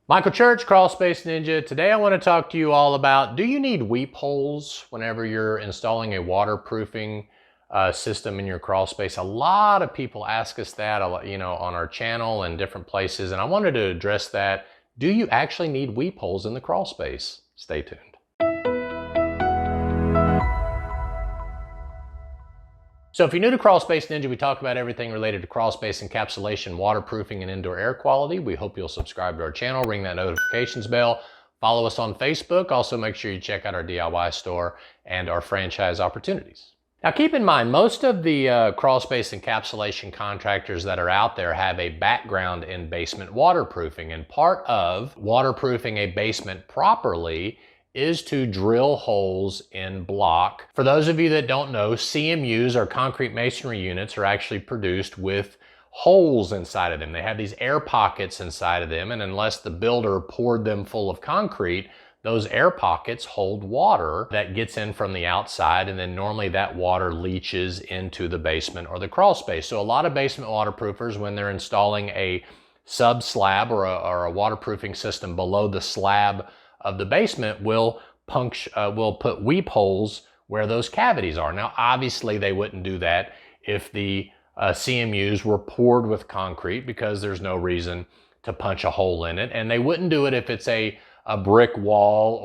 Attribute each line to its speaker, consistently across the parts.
Speaker 1: Michael Church, Crawl Space Ninja. Today I want to talk to you all about, do you need weep holes whenever you're installing a waterproofing system in your crawl space? A lot of people ask us that, on our channel and different places, and I wanted to address that. Do you actually need weep holes in the crawl space? Stay tuned. So if you're new to Crawl Space Ninja, we talk about everything related to crawl space encapsulation, waterproofing, and indoor air quality. We hope you'll subscribe to our channel, ring that notifications bell, follow us on Facebook. Also make sure you check out our DIY store and our franchise opportunities. Now keep in mind, most of the crawl space encapsulation contractors that are out there have a background in basement waterproofing, and part of waterproofing a basement properly is to drill holes in block. For those of you that don't know, CMUs, or concrete masonry units, are actually produced with holes inside of them. They have these air pockets inside of them, and unless the builder poured them full of concrete, those air pockets hold water that gets in from the outside, and then normally that water leaches into the basement or the crawl space. So a lot of basement waterproofers, when they're installing a sub slab or a waterproofing system below the slab of the basement, will put weep holes where those cavities are. Now, obviously, they wouldn't do that if the CMUs were poured with concrete, because there's no reason to punch a hole in it, and they wouldn't do it if it's a brick wall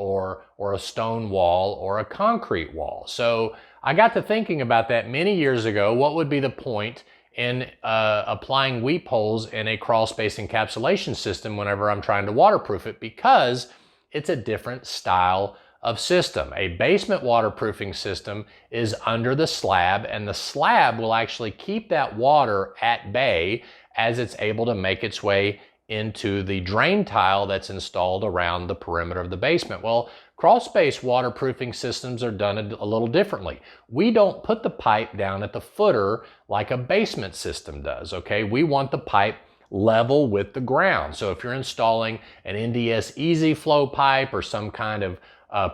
Speaker 1: or a stone wall or a concrete wall. So I got to thinking about that many years ago. What would be the point in applying weep holes in a crawl space encapsulation system whenever I'm trying to waterproof it? Because it's a different style of system. A basement waterproofing system is under the slab, and the slab will actually keep that water at bay as it's able to make its way into the drain tile that's installed around the perimeter of the basement. Well, crawl space waterproofing systems are done a little differently. We don't put the pipe down at the footer like a basement system does, okay? We want the pipe level with the ground. So if you're installing an NDS easy flow pipe or some kind of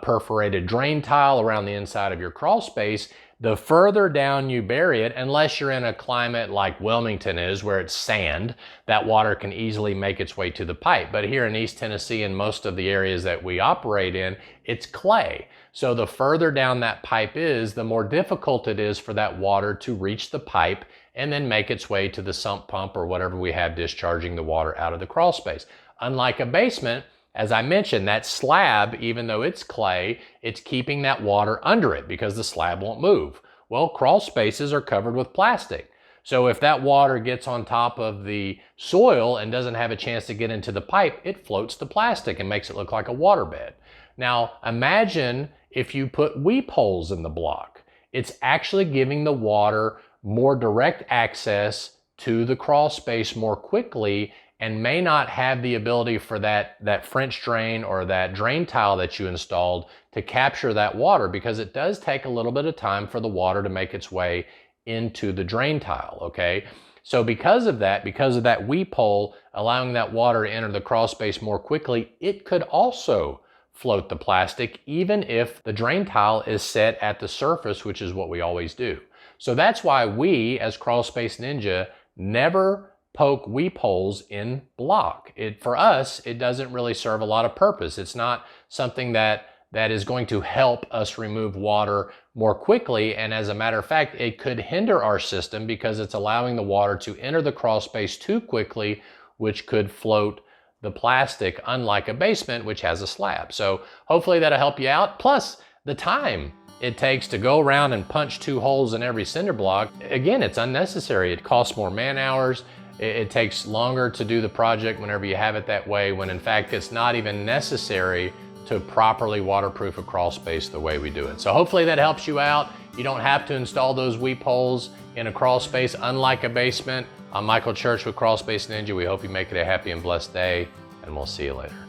Speaker 1: perforated drain tile around the inside of your crawl space, the further down you bury it, unless you're in a climate like Wilmington is, where it's sand, that water can easily make its way to the pipe. But here in East Tennessee and most of the areas that we operate in, it's clay. So the further down that pipe is, the more difficult it is for that water to reach the pipe and then make its way to the sump pump or whatever we have discharging the water out of the crawl space. Unlike a basement, as I mentioned, that slab, even though it's clay, it's keeping that water under it because the slab won't move. Well, crawl spaces are covered with plastic. So if that water gets on top of the soil and doesn't have a chance to get into the pipe, it floats the plastic and makes it look like a waterbed. Now, imagine if you put weep holes in the block. It's actually giving the water more direct access to the crawl space more quickly, and may not have the ability for that French drain or that drain tile that you installed to capture that water, because it does take a little bit of time for the water to make its way into the drain tile, okay? So because of that weep hole allowing that water to enter the crawl space more quickly, it could also float the plastic, even if the drain tile is set at the surface, which is what we always do. So that's why we, as Crawl Space Ninja, never poke weep holes in block. For us, it doesn't really serve a lot of purpose. It's not something that is going to help us remove water more quickly, and as a matter of fact, it could hinder our system because it's allowing the water to enter the crawl space too quickly, which could float the plastic, unlike a basement, which has a slab. So hopefully that'll help you out. Plus, the time it takes to go around and punch 2 holes in every cinder block, again, it's unnecessary. It costs more man hours. It takes longer to do the project whenever you have it that way, when in fact it's not even necessary to properly waterproof a crawl space the way we do it. So hopefully that helps you out. You don't have to install those weep holes in a crawl space, unlike a basement. I'm Michael Church with Crawl Space Ninja. We hope you make it a happy and blessed day, and we'll see you later.